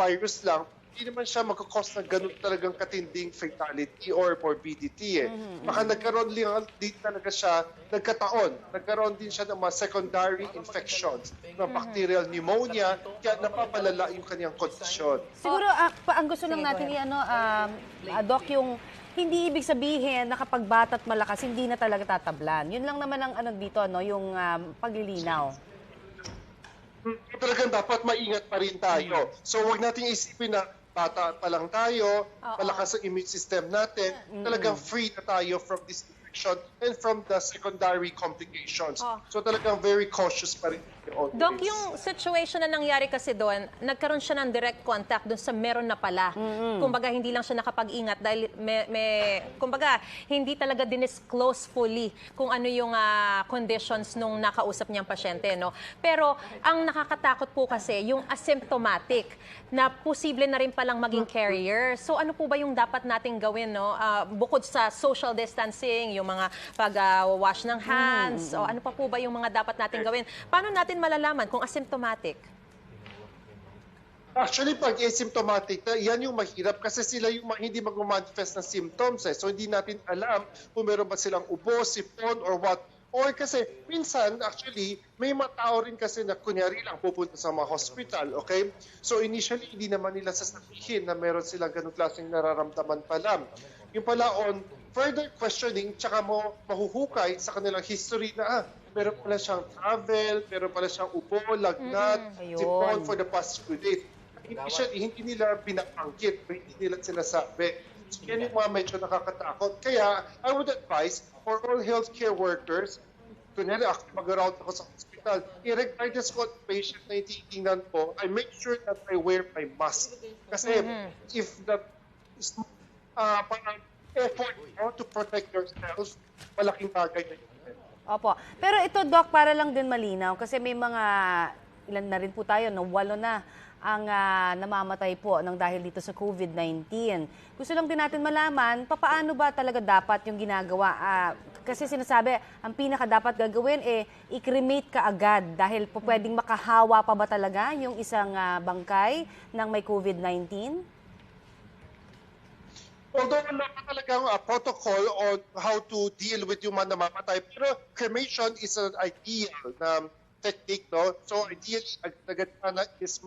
virus lang, hindi naman siya magkakos ng ganun talagang katinding fatality or morbidity. Baka nagkaroon din talaga siya, nagkaroon din siya ng mga secondary infections ng bacterial pneumonia, kaya napapalala yung kanyang kondisyon. Siguro, ang gusto lang natin Doc, yung hindi ibig sabihin na kapag bata't malakas, hindi na talaga tatablan. Yun lang naman ang dito, yung paglilinaw. Talagang dapat maingat pa rin tayo. So huwag nating isipin na bata pa lang tayo, malakas ang immune system natin, talagang free na tayo from this infection and from the secondary complications. So talagang very cautious pa rin. Doc, yung situation na nangyari kasi doon, nagkaroon siya ng direct contact doon sa meron na pala. Kumbaga, hindi lang siya nakapag-ingat dahil kumbaga, hindi talaga dinisclose fully kung ano yung conditions nung nakausap niyang pasyente, no? Pero, ang nakakatakot po kasi, yung asymptomatic, na posible na rin palang maging carrier. So, ano po ba yung dapat nating gawin, no? Bukod sa social distancing, yung mga pag-wash ng hands, o ano pa po ba yung mga dapat nating gawin? Paano natin malalaman kung asymptomatic? Actually, pag asymptomatic, yan yung mahirap kasi sila yung hindi mag-manifest ng symptoms. So, hindi natin alam kung meron ba silang ubo, sipon, or what. Or kasi, minsan, actually, may mga tao rin kasi na kunyari lang pupunta sa mga hospital, okay? So, initially, hindi naman nila sasabihin na meron silang ganung klaseng nararamdaman pa lang. Yung pala on further questioning, tsaka mo mahuhukay sa kanilang history na, meron pala siyang travel, meron pala siyang ubo, lagnat, sipon for the past few days. Initially, hindi nila binabangkit, hindi nila sinasabi. So, yan yung mga medyo nakakatakot. Kaya, I would advise for all healthcare workers, kunyari, mag-around ako sa hospital, regardless ko patient na ititingnan ko, I make sure that I wear my mask. Kasi if the effort to protect yourself, malaking bagay na yun. Opo. Pero ito, Doc, para lang din malinaw, kasi may mga, ilan na rin po tayo, 8 na ang namamatay po ng dahil dito sa COVID-19. Gusto lang din natin malaman, paano ba talaga dapat yung ginagawa? Kasi sinasabi, ang pinaka dapat gagawin i-cremate ka agad dahil po pwedeng makahawa pa ba talaga yung isang bangkay ng may COVID-19? Although wala pa talagang protocol on how to deal with yung mga namamatay, pero cremation is an ideal na technique, no? So ideally, agad na is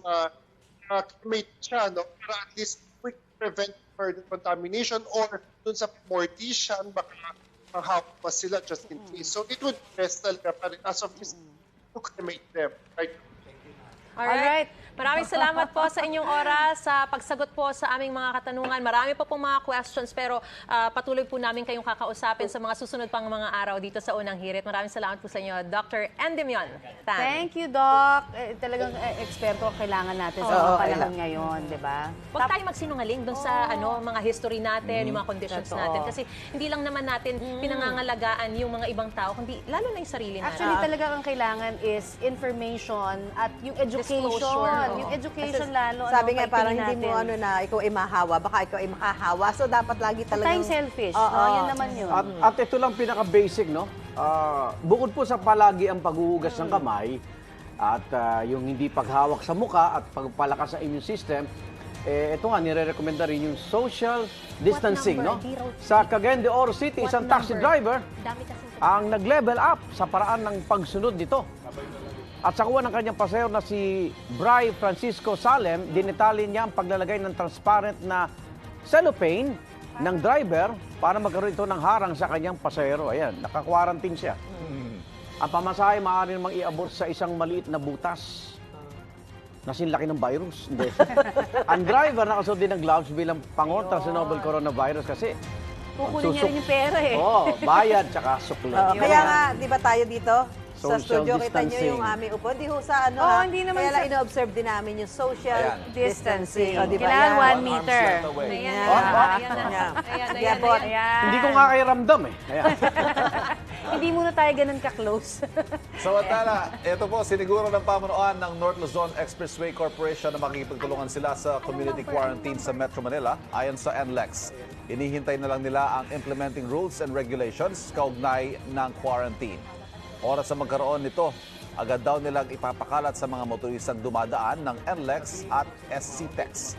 cremate siya, no? Para at least quick prevent further contamination or dun sa mortician, baka mahawak pa sila just in case. So it would be best talaga pa rin as of this to cremate them, right? Alright. Maraming salamat po sa inyong oras, sa pagsagot po sa aming mga katanungan. Marami pa pong mga questions pero patuloy po namin kayong kakausapin sa mga susunod pang mga araw dito sa Unang Hirit. Maraming salamat po sa inyo, Dr. Endimion Tan. Thank you, Doc. Talagang eksperto kailangan natin sa mga panahon ngayon, di ba? Huwag tayo magsinungaling doon sa mga history natin, yung mga conditions natin. Kasi hindi lang naman natin pinangangalagaan yung mga ibang tao, kundi lalo na yung sarili natin. Actually, talaga ang kailangan is information at yung education. Yung education lalo. Sabi nga parang hindi mo na ikaw ay mahawa, baka ikaw ay makahawa. So dapat lagi talagang... Tayong selfish. Yun naman yun. At ito lang pinaka-basic, no? Bukod po sa palagi ang paghuhugas ng kamay at yung hindi paghawak sa muka at pagpalakas sa immune system, ito nga, nire-recommenda rin yung social distancing, no? Sa Cagayan de Oro City, isang taxi driver ang nag-level up sa paraan ng pagsunod nito. At sa kuha ng kanyang pasahero na si Bry Francisco Salem, dinitali niya ang paglalagay ng transparent na cellophane ng driver para magkaroon ito ng harang sa kanyang pasahero. Ayan, naka-quarantine siya. Ang pamasahe maaari namang iabot sa isang maliit na butas. Nasinlaki ng virus. Hindi. Ang driver nakasunod din ng gloves bilang pangontra sa novel coronavirus kasi kukunin niya rin yung pera bayad tsaka suklat. Kaya nga, di ba tayo dito? Sa Social studio, kita nyo distancing. yung aming upo. Di ho sa hindi naman kaya lang ino-observe din namin yung social distancing. O, di ba? Kailangan Yan. 1 meter. Ayan. Hindi ko nga kayo ramdam Ayan. Hindi muna tayo ganun ka-close. Samantala, ito po, siniguro ng pamunuan ng North Luzon Expressway Corporation na makikipagtulungan sila sa community quarantine sa Metro Manila ayon sa NLEX. Inihintay na lang nila ang implementing rules and regulations kaugnay ng quarantine. Oras sa magkaroon nito Agad daw nilang ipapakalat sa mga motoristang dumadaan ng NLEX at SCTEX.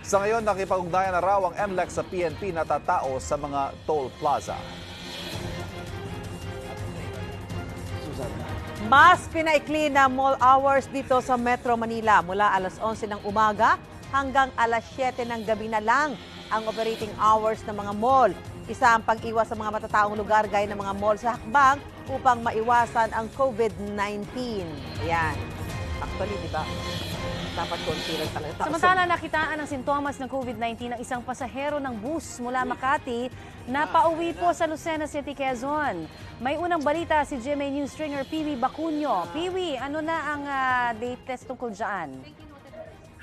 Sa ngayon, nakipag-ugnayan na raw ang NLEX sa PNP na tatao sa mga toll plaza. Mas pinaikli na mall hours dito sa Metro Manila mula alas 11 ng umaga hanggang alas 7 ng gabi na lang ang operating hours ng mga mall. Isa ang pag-iwas sa mga matataong lugar gaya ng mga mall sa hakbang upang maiwasan ang COVID-19. Ayan. Actually, di ba? Dapat consider talaga. Samantala, nakitaan ang sintomas ng COVID-19 ng isang pasahero ng bus mula Makati na pauwi po sa Lucena City, Quezon. May unang balita si GMA News stringer Piwi Bacunyo. Piwi, ano na ang latest tungkol dyan?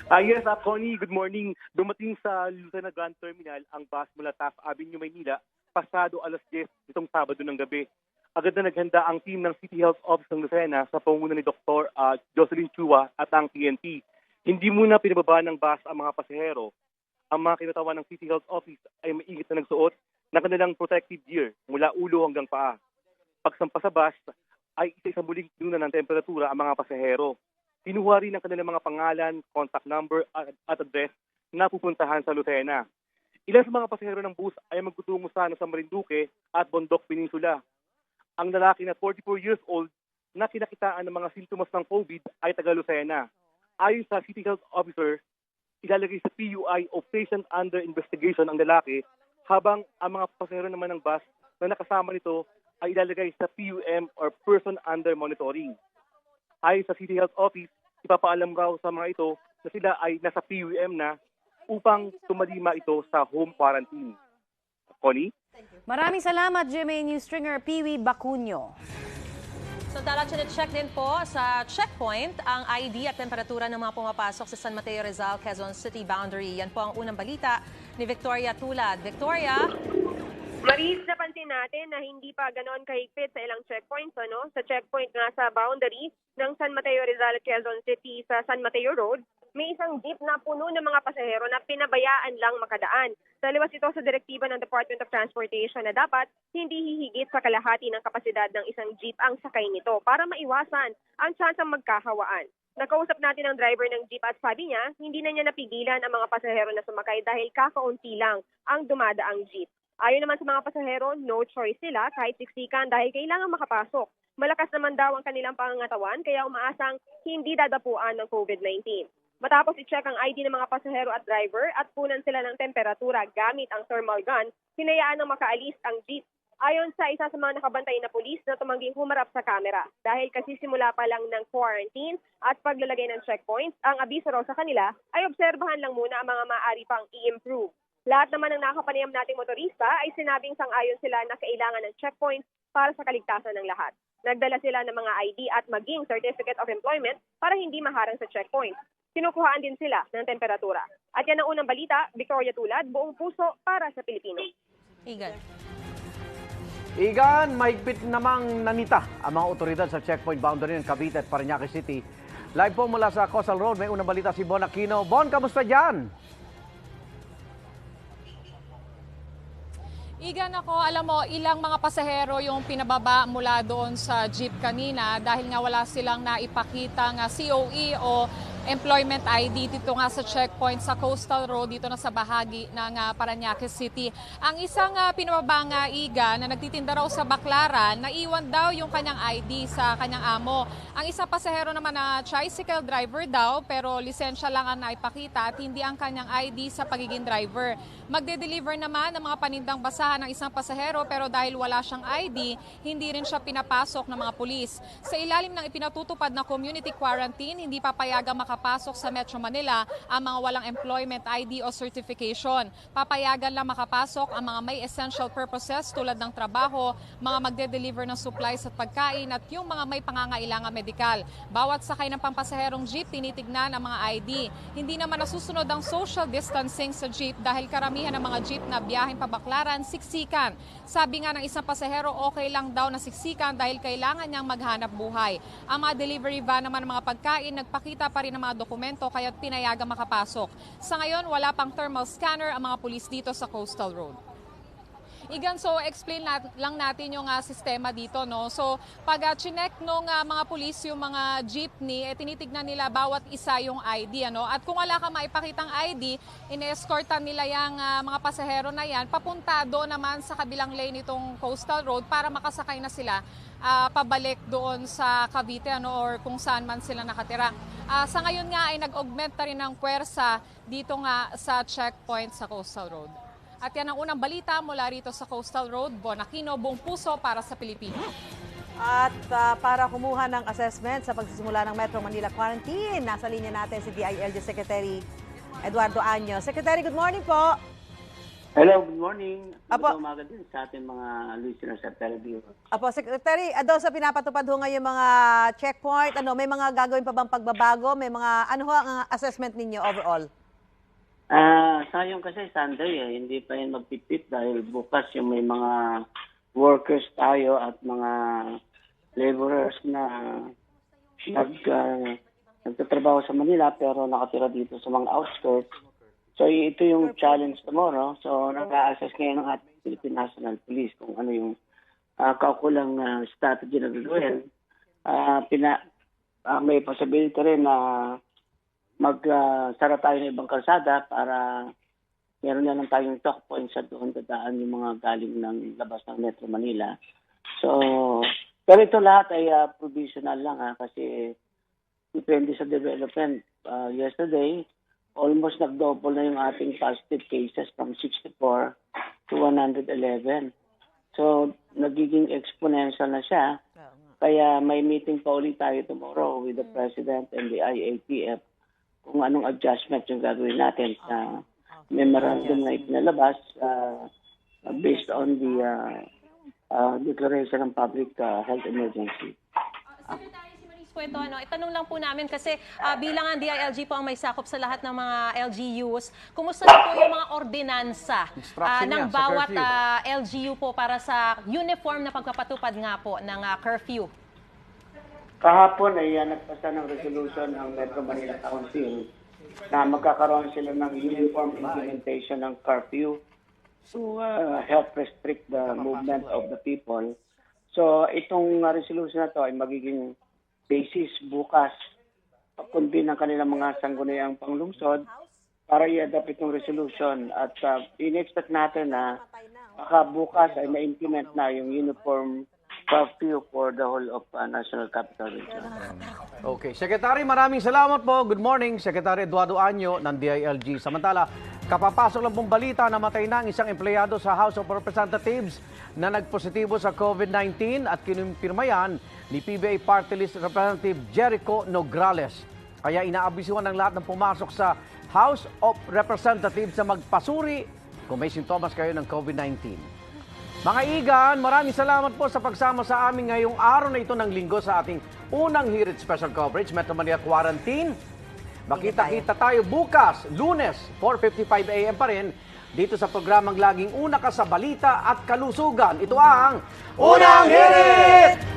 Yes, Connie, good morning. Dumating sa Lucena Grand Terminal ang bus mula Taft Avenue, Maynila, pasado alas 10 itong Sabado ng gabi. Agad na naghanda ang team ng City Health Office ng Lucena sa pangunguna ni Dr. Jocelyn Chua at ang PNP. Hindi muna pinababa ng bus ang mga pasahero. Ang mga kinatawan ng City Health Office ay maigit na nagsuot ng kanilang protective gear mula ulo hanggang paa. Pagsampa sa bus ay isa-isa muling tinunan ng temperatura ang mga pasahero. Kinuha rin ang kanilang mga pangalan, contact number at address na pupuntahan sa Lucena. Ilan sa mga pasahero ng bus ay magtutungo sana sa Marinduque at Bondok Peninsula. Ang lalaki na 44 years old na kinakitaan ng mga sintomas ng COVID ay taga Lucena. Ayon sa City Health Officer, ilalagay sa PUI o patient under investigation ang lalaki, habang ang mga pasahero naman ng bus na nakasama nito ay ilalagay sa PUM or person under monitoring. Ayon sa City Health Office, ipapaalam raw sa mga ito na sila ay nasa PUM na upang tumalima ito sa home quarantine. Connie? Maraming salamat, GMA News stringer Piwi Bacunyo. So check din po sa checkpoint ang ID at temperatura ng mga pumapasok sa San Mateo Rizal, Quezon City boundary. Yan po ang unang balita ni Victoria Tulad. Victoria? Maris, napansin natin na hindi pa ganoon kahigpit sa ilang checkpoints. Sa checkpoint nga sa boundary ng San Mateo Rizal, Quezon City sa San Mateo Road, may isang jeep na puno ng mga pasahero na pinabayaan lang makadaan. Taliwas ito sa direktiba ng Department of Transportation na dapat hindi hihigit sa kalahati ng kapasidad ng isang jeep ang sakay nito para maiwasan ang tsansang magkahawaan. Nakausap natin ang driver ng jeep at sabi niya, hindi na niya napigilan ang mga pasahero na sumakay dahil kakaunti lang ang dumadaang jeep. Ayon naman sa mga pasahero, no choice sila kahit siksikan dahil kailangan makapasok. Malakas naman daw ang kanilang pangangatawan kaya umaasang hindi dadapuan ng COVID-19. Matapos i-check ang ID ng mga pasahero at driver at punan sila ng temperatura gamit ang thermal gun, hinayaan ng makaalis ang jeep. Ayon sa isa sa mga nakabantay na pulis na tumangging humarap sa kamera. Dahil kasi simula pa lang ng quarantine at paglalagay ng checkpoints, ang abiso raw sa kanila ay obserbahan lang muna ang mga maaari pang i-improve. Lahat naman ng nakapanayam nating motorista ay sinabing sang-ayon sila na kailangan ng checkpoints para sa kaligtasan ng lahat. Nagdala sila ng mga ID at maging Certificate of Employment para hindi maharang sa checkpoints. Kinukuhaan din sila ng temperatura. At yan ang unang balita, Victoria Tulad, buong puso para sa Pilipino. Igan, mahigpit namang nanita ang mga otoridad sa checkpoint boundary ng Cavite at Parañaque City. Live po mula sa Coastal Road, may unang balita si Bon Aquino. Bon, kamusta dyan? Igan ako, alam mo, ilang mga pasahero yung pinababa mula doon sa jeep kanina dahil nga wala silang naipakita nga COE o employment ID dito nga sa checkpoint sa Coastal Road dito na sa bahagi ng Parañaque City. Ang isang pinababa nga Iga na nagtitinda raw sa Baclaran, naiwan daw yung kanyang ID sa kanyang amo. Ang isang pasahero naman na tricycle driver daw pero lisensya lang ang naipakita at hindi ang kanyang ID sa pagiging driver. Magde-deliver naman ng mga panindang basahan ng isang pasahero pero dahil wala siyang ID, hindi rin siya pinapasok ng mga pulis. Sa ilalim ng ipinatutupad na community quarantine, hindi papayagang makapasok sa Metro Manila ang mga walang employment ID o certification. Papayagan lang makapasok ang mga may essential purposes tulad ng trabaho, mga magde-deliver ng supplies at pagkain at yung mga may pangangailangan medikal. Bawat sakay ng pampasaherong jeep, tinitignan ang mga ID. Hindi naman nasusunod ang social distancing sa jeep dahil karamihan ng mga jeep na biyahin pa Baclaran, siksikan. Sabi nga ng isang pasahero, okay lang daw na siksikan dahil kailangan niyang maghanap buhay. Ang mga delivery van naman ng mga pagkain, nagpakita pa rin ng mga dokumento kaya pinayagang makapasok. Sa ngayon, wala pang thermal scanner ang mga pulis dito sa Coastal Road. Igan, so explain lang natin yung sistema dito, no? So pag chinek nung mga pulis yung mga jeepney, tinitignan nila bawat isa yung ID, ano? At kung wala ka maipakitang ID, ine-escortan nila yung mga pasahero na yan papunta doon naman sa kabilang lane nitong Coastal Road para makasakay na sila pabalik doon sa Cavite, ano, or kung saan man sila nakatira. Sa ngayon nga ay nag-augment na rin ng puwersa dito nga sa checkpoint sa Coastal Road. At yan ang unang balita mula rito sa Coastal Road. Bon Aquino, buong puso para sa Pilipino. At para kumuha ng assessment sa pagsisimula ng Metro Manila Quarantine, nasa linya natin si DILG Secretary Eduardo Año. Secretary, good morning po. Hello, good morning. Apo. Umaga din sa ating mga listeners at televiewers. Apo, Secretary, sa pinapatupad ho ngayon mga checkpoint, may mga gagawin pa bang pagbabago? May mga, ano ho ang assessment ninyo overall? Sayang kasi Sunday hindi pa yan magpipit dahil bukas yung may mga workers tayo at mga laborers na nagtatrabaho sa Manila pero nakatira dito sa mga outskirts. So ito yung challenge tomorrow. So nag-a-assess ngayon ng ating Philippine National Police kung ano yung kaukulang strategy na gagawin. May possibility rin na magsara tayo ng ibang kalsada para meron na lang tayong talk points sa doon dadaan yung mga galing ng labas ng Metro Manila. So, pero ito lahat ay provisional lang kasi depende sa development. Yesterday, almost nag-double na yung ating positive cases from 64 to 111. So, nagiging exponential na siya. Kaya may meeting pa ulit tayo tomorrow with the President and the IATF kung anong adjustment yung gagawin natin sa memorandum na ipinalabas based on the declaration ng public health emergency. Kwento, itanong lang po namin kasi bilang ang DILG po ang may sakop sa lahat ng mga LGUs, kumusta na po yung mga ordinansa ng bawat LGU po para sa uniform na pagpapatupad nga po ng curfew? Kahapon ay nagpasa ng resolution ng Metro Manila Council na magkakaroon sila ng uniform implementation ng curfew to help restrict the movement of the people. So itong resolution na to ay magiging basis bukas pag-convene ng kanilang mga sangguniang panglungsod para i-adopt itong resolution at in-expect natin na baka bukas ay ma-implement na yung uniform curfew for the whole of National Capital Region. Okay. Secretary, maraming salamat po. Good morning, Secretary Eduardo Año ng DILG. Samantala, kapapasok lang pong balita na matay na ang isang empleyado sa House of Representatives na nagpositibo sa COVID-19 at kinumpirma yan ni PBA Party List Representative Jericho Nograles. Kaya inaabisuhan ng lahat ng pumasok sa House of Representatives na magpasuri kung may sintomas kayo ng COVID-19. Mga igan, maraming salamat po sa pagsama sa amin ngayong araw na ito ng linggo sa ating unang Hirit Special Coverage, Metro Manila Quarantine. Makita-kita tayo bukas, Lunes, 4:55 AM pa rin, dito sa programang laging una ka sa balita at kalusugan. Ito ang Unang Hirit!